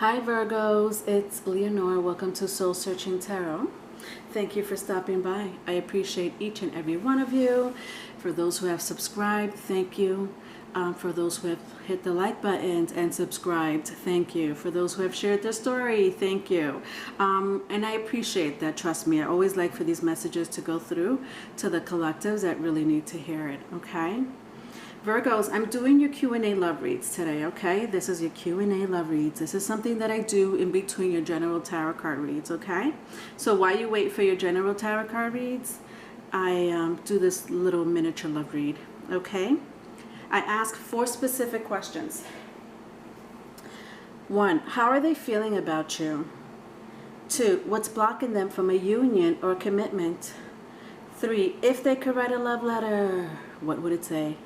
Hi Virgos, it's Leonore. Welcome to Soul Searching Tarot. Thank you for stopping by. I appreciate each and every one of you. For those who have subscribed, thank you. For those who have hit the like button and subscribed, thank you. For those who have shared their story, thank you. And I appreciate that. Trust me, I always like for these messages to go through to the collectives that really need to hear it, okay? Virgos, I'm doing your Q&A love reads today, okay? This is your Q&A love reads. This is something that I do in between your general tarot card reads, okay? So while you wait for your general tarot card reads, I do this little miniature love read, okay? I ask 4 specific questions. 1, how are they feeling about you? 2, what's blocking them from a union or commitment? 3, if they could write a love letter, what would it say?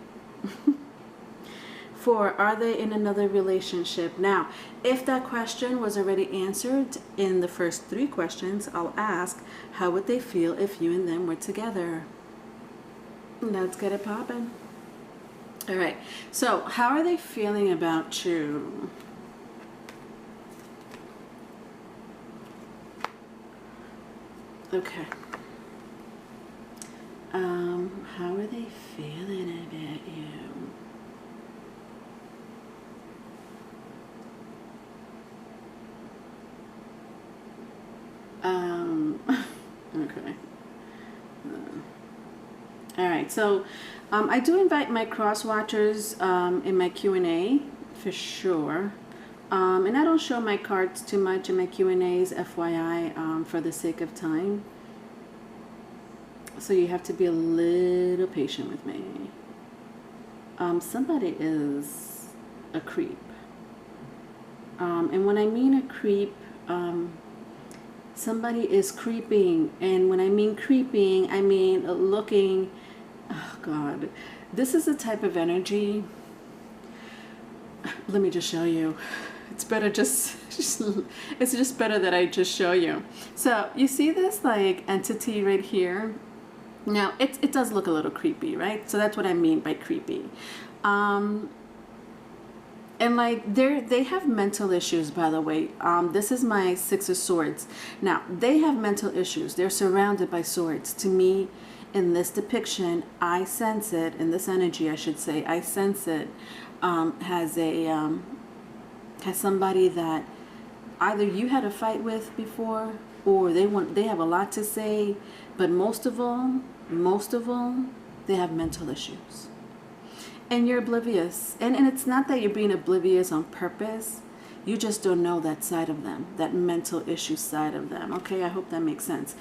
4, are they in another relationship? Now, if that question was already answered in the first 3 questions, I'll ask, how would they feel if you and them were together? Let's get it poppin'. All right, so how are they feeling about you? Okay. How are they feeling about you? Okay. All right, so I do invite my cross watchers in my Q&A for sure. And I don't show my cards too much in my Q&As, FYI, for the sake of time. So you have to be a little patient with me. Somebody is a creep. And when I mean a creep, somebody is creeping. And when I mean creeping, I mean looking. Oh God, this is the type of energy. Let me just show you. It's better it's just better that I just show you. So you see this like entity right here? Now it does look a little creepy, right? So that's what I mean by creepy. And like they have mental issues, by the way. This is my 6 of Swords. Now they have mental issues. They're surrounded by swords. To me, in this depiction, I sense it, in this energy I should say, I sense it has somebody that either you had a fight with before, or they have a lot to say, but most of all, they have mental issues. And you're oblivious. And it's not that you're being oblivious on purpose. You just don't know that side of them, that mental issue side of them. Okay, I hope that makes sense.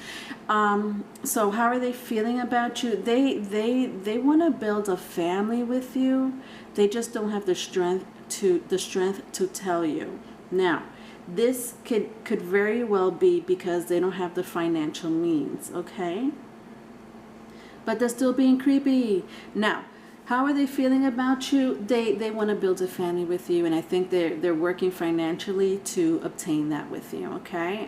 So how are they feeling about you? They want to build a family with you. They just don't have the strength to tell you. Now, this could very well be because they don't have the financial means, okay? But they're still being creepy. Now, how are they feeling about you? They want to build a family with you, and I think they're working financially to obtain that with you, okay?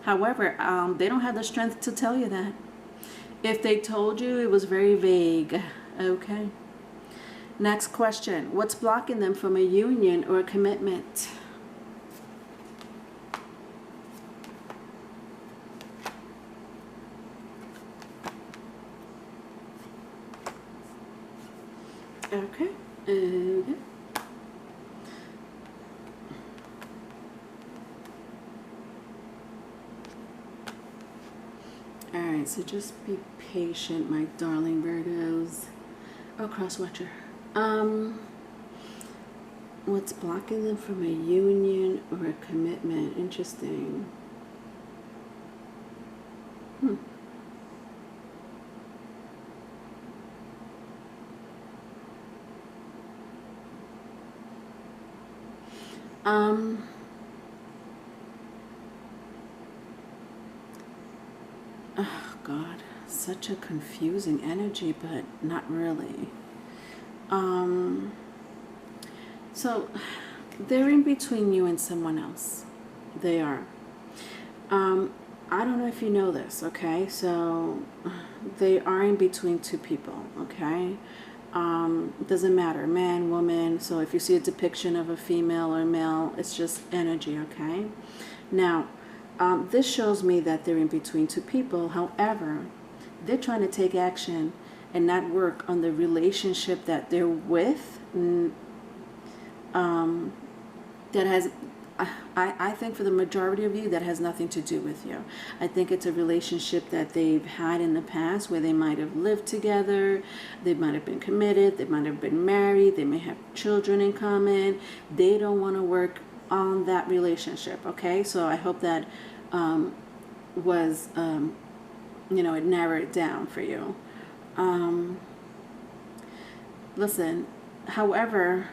However, they don't have the strength to tell you that. If they told you, it was very vague, okay? Next question. What's blocking them from a union or a commitment? Okay. All right, so just be patient, my darling Virgos. Oh, cross watcher. What's blocking them from a union or a commitment? Interesting. Oh God, such a confusing energy, but not really. So they're in between you and someone else. They are. I don't know if you know this, okay? So they are in between 2 people, okay? Doesn't matter, man, woman. So if you see a depiction of a female or male, it's just energy, okay? Now, this shows me that they're in between two people. However, they're trying to take action and not work on the relationship that they're with. That has, I think for the majority of you, that has nothing to do with you. I think it's a relationship that they've had in the past where they might have lived together, they might have been committed, they might have been married, they may have children in common. They don't want to work on that relationship, okay? So I hope that was, it narrowed it down for you. Listen, however,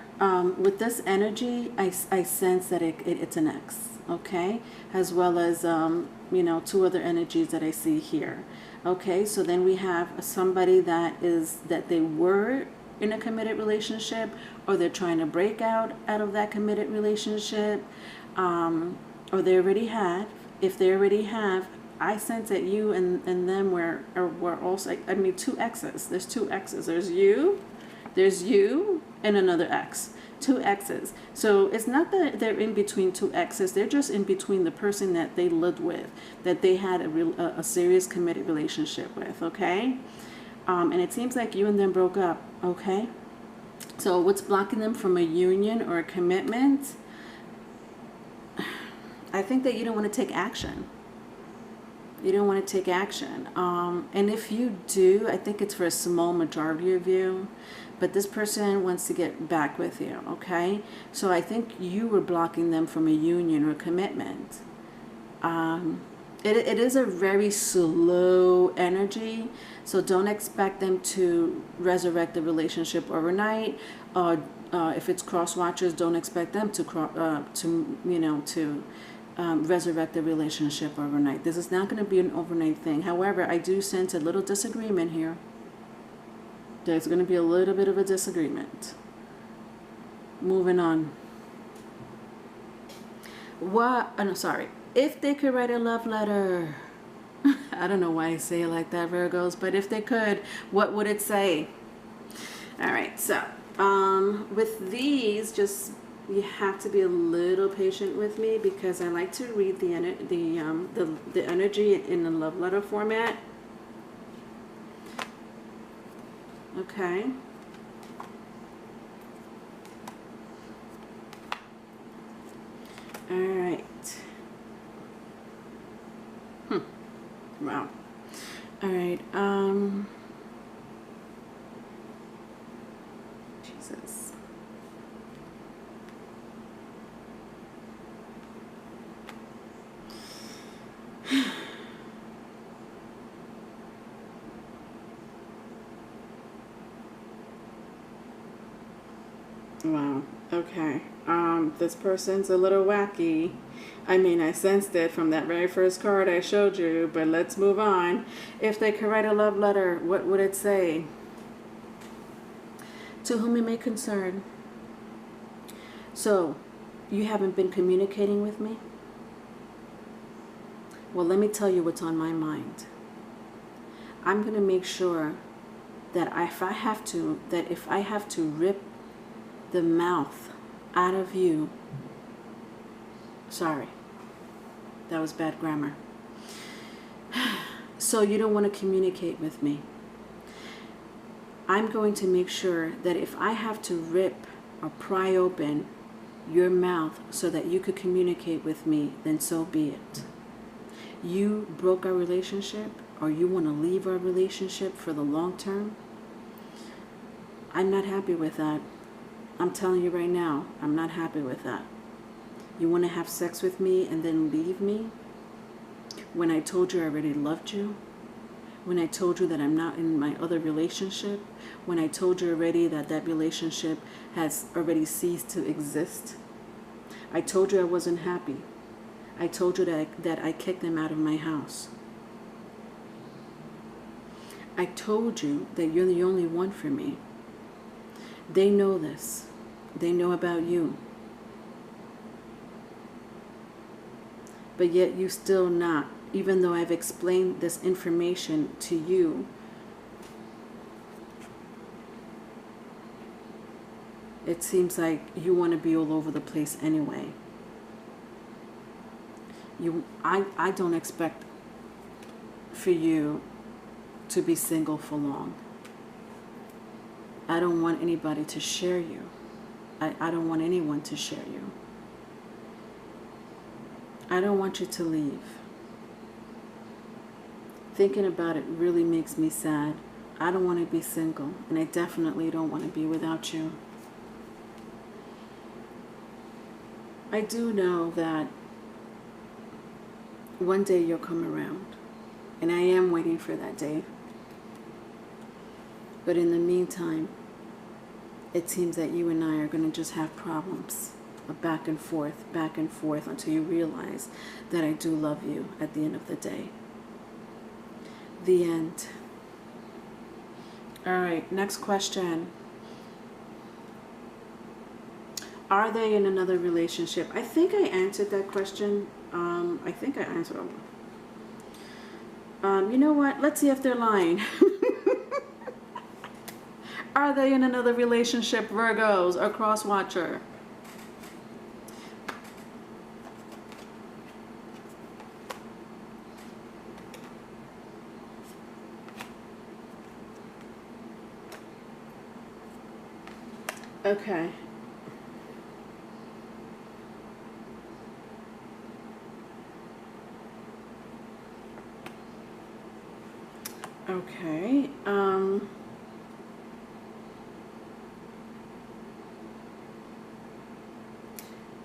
with this energy, I sense that it's an X, okay? As well as, two other energies that I see here. Okay, so then we have somebody that they were in a committed relationship, or they're trying to break out of that committed relationship, or they already have. If they already have, I sense that you and them were also, two X's. There's two X's. There's you and another X. Two X's. So it's not that they're in between two X's. They're just in between the person that they lived with, that they had a serious committed relationship with, okay? And it seems like you and them broke up, okay? So what's blocking them from a union or a commitment? I think that you don't want to take action. You don't want to take action. And if you do, I think it's for a small majority of you. But this person wants to get back with you, okay? So I think you were blocking them from a union or a commitment. It is a very slow energy, so don't expect them to resurrect the relationship overnight. If it's cross watchers, don't expect them to resurrect the relationship overnight. This is not going to be an overnight thing. However, I do sense a little disagreement here. There's going to be a little bit of a disagreement. Moving on. If they could write a love letter. I don't know why I say it like that, Virgos, but if they could, what would it say? All right, so with these, just you have to be a little patient with me because I like to read the energy in the love letter format. Okay. All right. Wow. All right. Jesus. Wow. Okay. This person's a little wacky. I mean, I sensed it from that very first card I showed you, but let's move on. If they could write a love letter, what would it say? To whom it may concern. So, you haven't been communicating with me? Well, let me tell you what's on my mind. I'm going to make sure that if I have to rip the mouth out of you, sorry, that was bad grammar. So you don't want to communicate with me. I'm going to make sure that if I have to rip or pry open your mouth so that you could communicate with me, then so be it. You broke our relationship, or you want to leave our relationship for the long term. I'm not happy with that. I'm telling you right now, I'm not happy with that. You want to have sex with me and then leave me? When I told you I already loved you? When I told you that I'm not in my other relationship? When I told you already that that relationship has already ceased to exist? I told you I wasn't happy. I told you that I kicked them out of my house. I told you that you're the only one for me. They know this. They know about you. But yet you still not, even though I've explained this information to you. It seems like you want to be all over the place anyway. I don't expect for you to be single for long. I don't want anybody to share you. I don't want anyone to share you. I don't want you to leave. Thinking about it really makes me sad. I don't want to be single, and I definitely don't want to be without you. I do know that one day you'll come around, and I am waiting for that day. But in the meantime, it seems that you and I are going to just have problems, back and forth, until you realize that I do love you at the end of the day. The end. All right, next question. Are they in another relationship? I think I answered that question. I think I answered them. You know what? Let's see if they're lying. Are they in another relationship, Virgos or cross-watcher? Okay. Okay.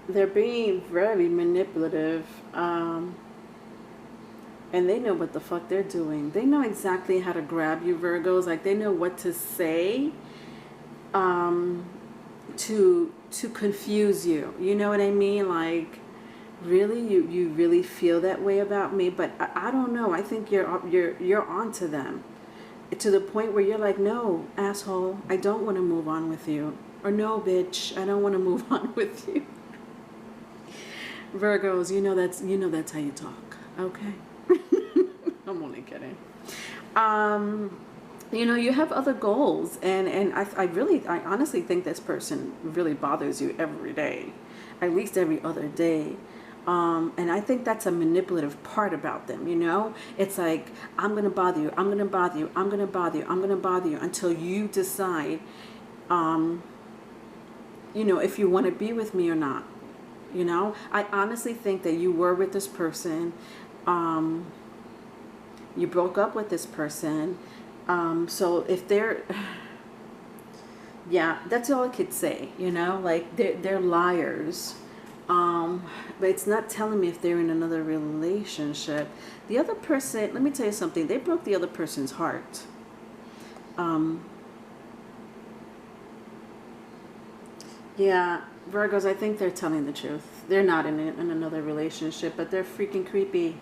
They're being very manipulative, and they know what the fuck they're doing. They know exactly how to grab you, Virgos. Like, they know what to say to confuse you. You know what I mean? Like, really, you really feel that way about me? But I don't know. I think you're onto them, to the point where you're like, no, asshole, I don't want to move on with you. Or no, bitch, I don't want to move on with you. Virgos, you know that's how you talk, okay? I'm only kidding. You know, you have other goals, and I honestly think this person really bothers you every day, at least every other day. And I think that's a manipulative part about them, you know? It's like, I'm going to bother you, I'm going to bother you, I'm going to bother you, I'm going to bother you, until you decide, you know, if you want to be with me or not. You know, I honestly think that you were with this person. You broke up with this person. So if they're, yeah, that's all I could say, you know, like they're liars. But it's not telling me if they're in another relationship. The other person, let me tell you something, they broke the other person's heart. Yeah, Virgos, I think they're telling the truth. They're not in another relationship, but they're freaking creepy.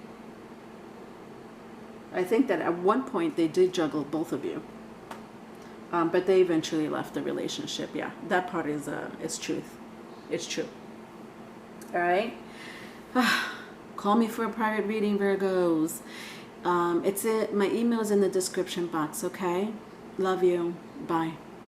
I think that at one point they did juggle both of you. But they eventually left the relationship. Yeah, that part is truth. It's true. All right. Call me for a private reading, Virgos. My email is in the description box, okay? Love you. Bye.